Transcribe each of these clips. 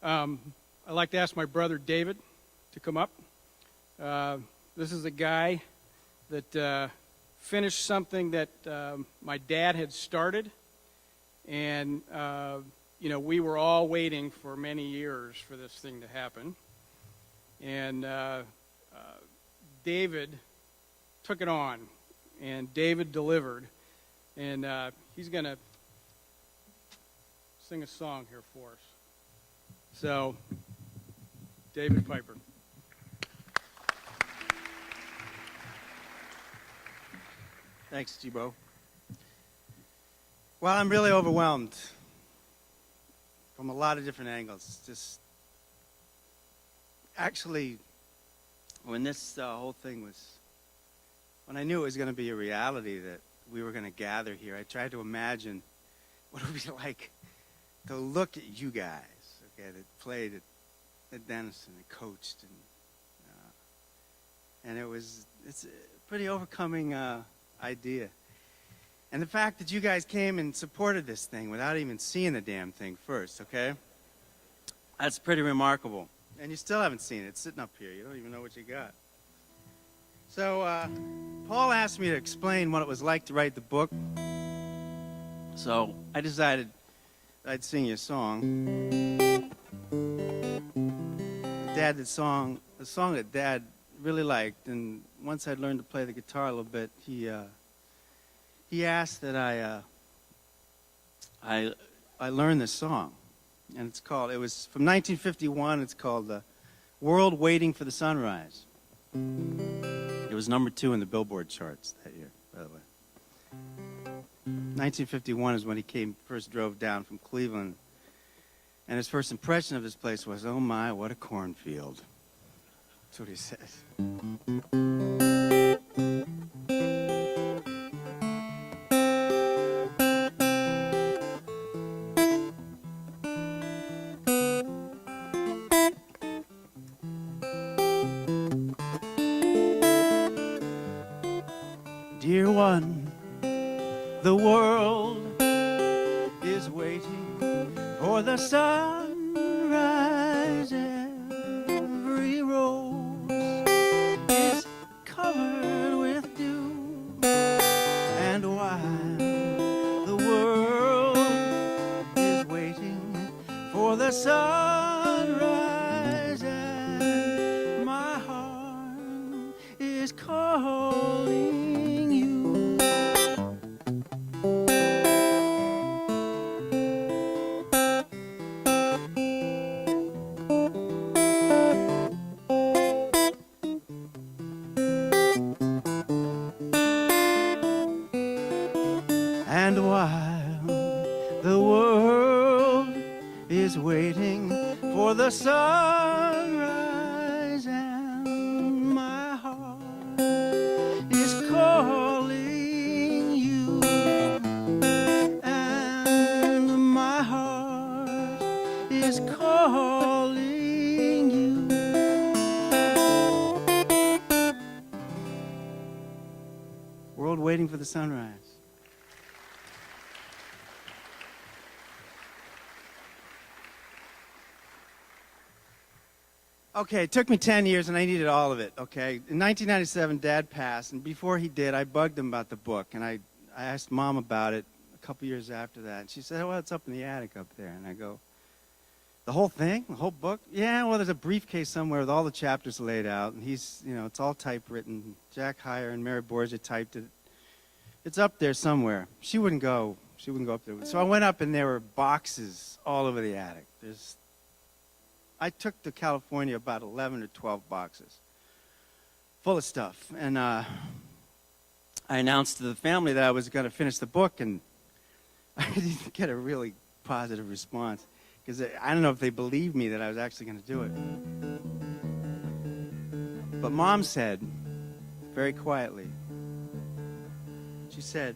I'd like to ask my brother David to come up. This is a guy that finished something that my dad had started, and we were all waiting for many years for this thing to happen. And David took it on, and David delivered, and he's going to sing a song here for us. So, David Piper. Thanks, Jibo. Well, I'm really overwhelmed from a lot of different angles. Just actually, when this whole thing when I knew it was going to be a reality that we were going to gather here, I tried to imagine what it would be like to look at you guys, okay, that played at Denison and coached, and it's a pretty overcoming idea. And the fact that you guys came and supported this thing without even seeing the damn thing first, okay? That's pretty remarkable. And you still haven't seen it. It's sitting up here. You don't even know what you got. So, Paul asked me to explain what it was like to write the book. So, I decided I'd sing you a song. The song that Dad really liked, and once I'd learned to play the guitar a little bit, he asked that I learn this song, and it was from 1951. It's called "World Waiting for the Sunrise." It was #2 in the Billboard charts that year, by the way. 1951 is when he first drove down from Cleveland, and his first impression of this place was, "Oh my, what a cornfield." That's what he says. Dear one, the world is waiting for the sunrise. Every rose is covered with dew, and while the world is waiting for the sunrise, and my heart is calling. And while the world is waiting for the sunrise, and my heart is calling you, and my heart is calling you. World waiting for the sunrise. Okay, it took me 10 years, and I needed all of it, okay? In 1997, Dad passed, and before he did, I bugged him about the book, and I asked Mom about it a couple years after that, and she said, "Well, it's up in the attic up there." And I go, "The whole thing? The whole book?" "Yeah, well, there's a briefcase somewhere with all the chapters laid out, and it's all typewritten. Jack Heyer and Mary Borgia typed it. It's up there somewhere." She wouldn't go up there. So I went up, and there were boxes all over the attic. I took to California about 11 or 12 boxes full of stuff. And I announced to the family that I was going to finish the book, and I didn't get a really positive response because I don't know if they believed me that I was actually going to do it. But Mom said, very quietly, she said,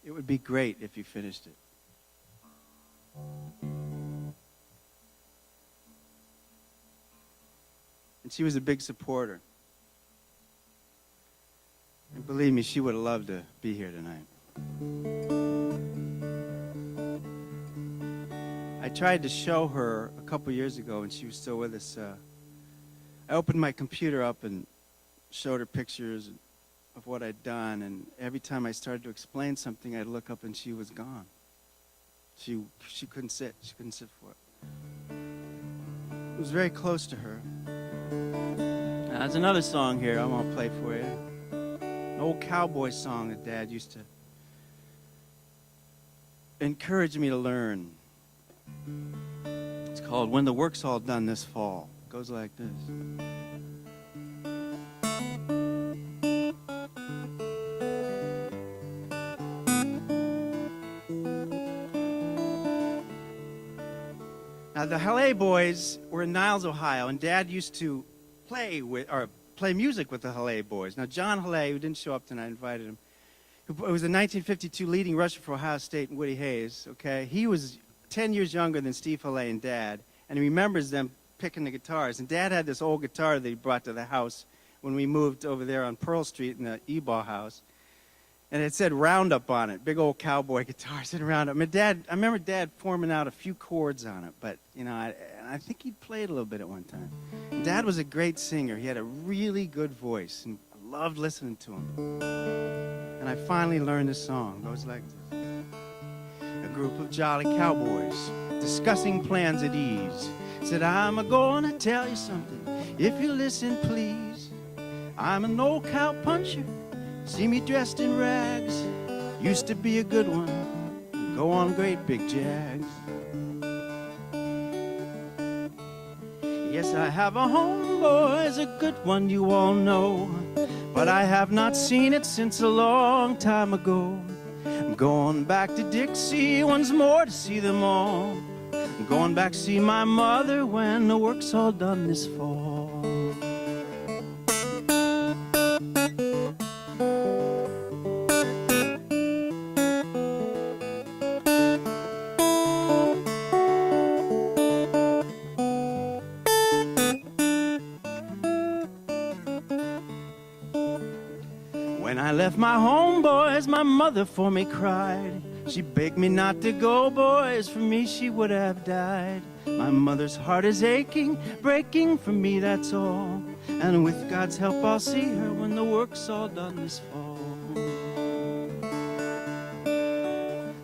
"It would be great if you finished it." And she was a big supporter. And believe me, she would have loved to be here tonight. I tried to show her a couple years ago when she was still with us. I opened my computer up and showed her pictures of what I'd done, and every time I started to explain something, I'd look up and she was gone. She couldn't sit. She couldn't sit for it. It was very close to her. Now, there's another song here I want to play for you. An old cowboy song that Dad used to encourage me to learn. It's called When the Work's All Done This Fall. It goes like this. Now, the Halle Boys were in Niles, Ohio, and Dad used to play music with the Halle Boys. Now, John Halle, who didn't show up tonight, I invited him. Who was a 1952 leading rusher for Ohio State and Woody Hayes, okay? He was 10 years younger than Steve Halle and Dad, and he remembers them picking the guitars. And Dad had this old guitar that he brought to the house when we moved over there on Pearl Street in the Ebaugh house. And it said Roundup on it, big old cowboy guitar said Roundup. I remember Dad forming out a few chords on it, but, you know, I think he played a little bit at one time. Dad was a great singer. He had a really good voice, and I loved listening to him. And I finally learned this song. It goes like this. A group of jolly cowboys discussing plans at ease said, I'm a-gonna tell you something, if you listen, please. I'm an old cow puncher. See me dressed in rags, used to be a good one, go on great big jags. Yes, I have a homeboy, a good one you all know, but I have not seen it since a long time ago. I'm going back to Dixie once more to see them all. I'm going back to see my mother when the work's all done this fall. When I left my home, boys, my mother for me cried. She begged me not to go, boys, for me she would have died. My mother's heart is aching, breaking for me, that's all. And with God's help I'll see her when the work's all done this fall.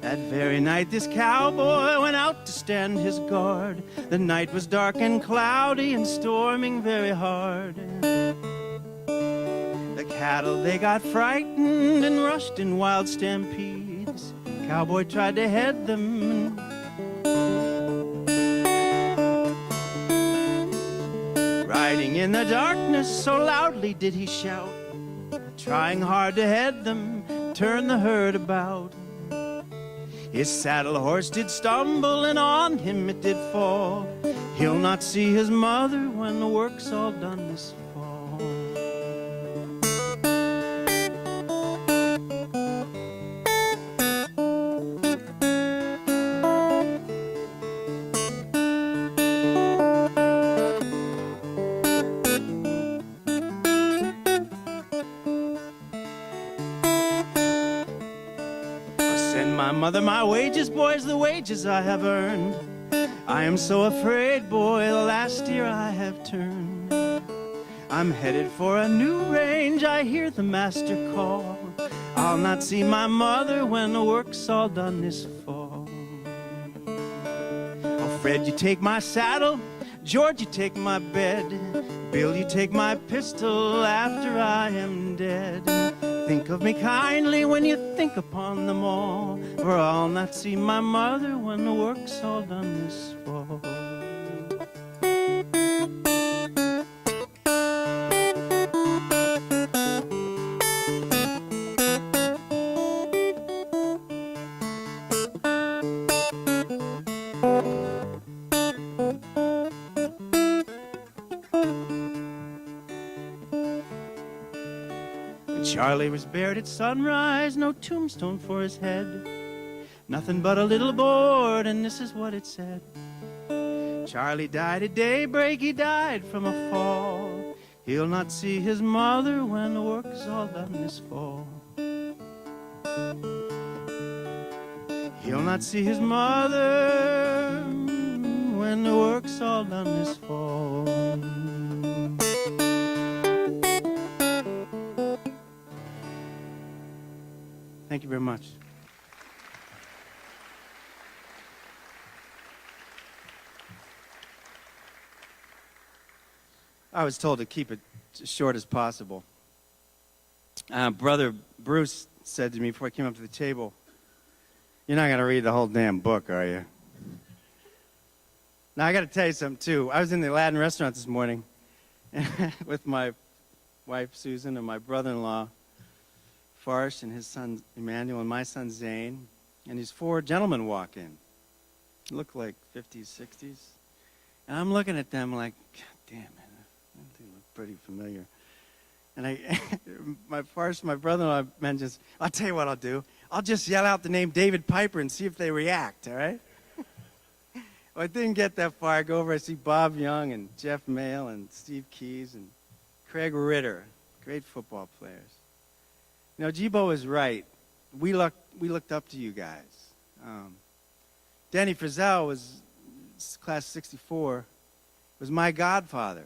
That very night this cowboy went out to stand his guard. The night was dark and cloudy and storming very hard. The cattle, they got frightened and rushed in wild stampedes. Cowboy tried to head them. Riding in the darkness, so loudly did he shout, trying hard to head them, turn the herd about. His saddle horse did stumble, and on him it did fall. He'll not see his mother when the work's all done this fall. Mother, my wages, boys, the wages I have earned. I am so afraid, boy, the last year I have turned. I'm headed for a new range, I hear the master call. I'll not see my mother when the work's all done this fall. Oh, Fred, you take my saddle, George, you take my bed, Bill, you take my pistol after I am dead. Think of me kindly when you think upon them all, for I'll not see my mother when the work's all done this fall. Charlie was buried at sunrise, no tombstone for his head. Nothing but a little board, and this is what it said. Charlie died at daybreak, he died from a fall. He'll not see his mother when the work's all done this fall. He'll not see his mother called on this phone. Thank you very much. I was told to keep it as short as possible. Brother Bruce said to me before I came up to the table, "You're not going to read the whole damn book, are you?" Now, I got to tell you something, too. I was in the Latin restaurant this morning with my wife, Susan, and my brother-in-law, Farsh, and his son, Emmanuel, and my son, Zane. And these four gentlemen walk in. Look like 50s, 60s. And I'm looking at them like, God damn it. They look pretty familiar. And my brother-in-law mentions, "I'll tell you what I'll do. I'll just yell out the name David Piper and see if they react, all right?" Well, I didn't get that far. I go over, I see Bob Young and Jeff Mayle and Steve Keys and Craig Ritter, great football players. You know, Jibo was right. We looked up to you guys. Danny Frizzell was class 64, was my godfather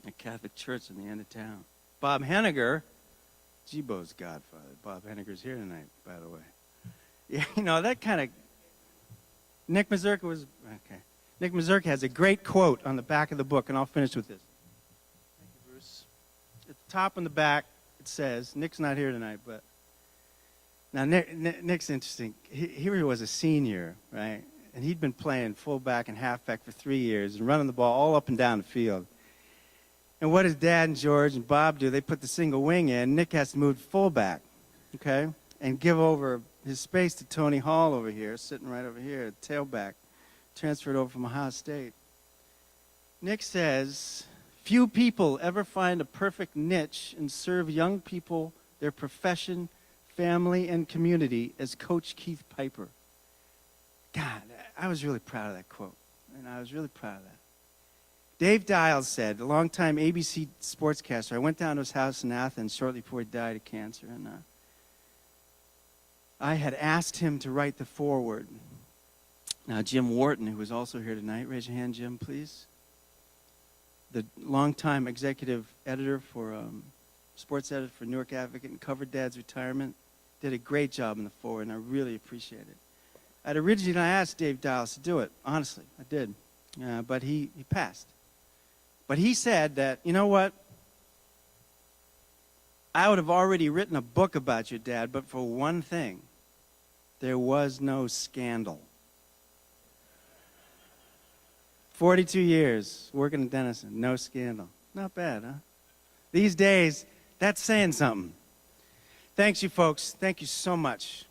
at Catholic Church in the end of town. Bob Henniger, Jibo's godfather. Bob Henniger's here tonight, by the way. Yeah, you know, that kind of... Nick Mazurka was... Okay. Nick Mazurka has a great quote on the back of the book, and I'll finish with this. Thank you, Bruce. At the top and the back, it says, Nick's not here tonight, but... Now, Nick's interesting. He was a senior, right? And he'd been playing fullback and halfback for 3 years and running the ball all up and down the field. And what his dad and George and Bob do, they put the single wing in. Nick has to move fullback, okay, and give over his space to Tony Hall over here, sitting right over here, tailback, transferred over from Ohio State. Nick says, "Few people ever find a perfect niche and serve young people, their profession, family, and community as Coach Keith Piper." God, I was really proud of that quote, and I was really proud of that. Dave Dials said, a longtime ABC sportscaster, I went down to his house in Athens shortly before he died of cancer, and I had asked him to write the foreword. Now, Jim Wharton, who is also here tonight, raise your hand, Jim, please. The longtime executive editor for, sports editor for Newark Advocate and covered Dad's retirement, did a great job in the foreword, and I really appreciate it. I'd originally asked Dave Dials to do it, honestly, I did, but he passed. But he said that, you know what, I would have already written a book about your dad, but for one thing, there was no scandal. 42 years working in Denison, no scandal. Not bad, huh? These days, that's saying something. Thanks, you folks. Thank you so much.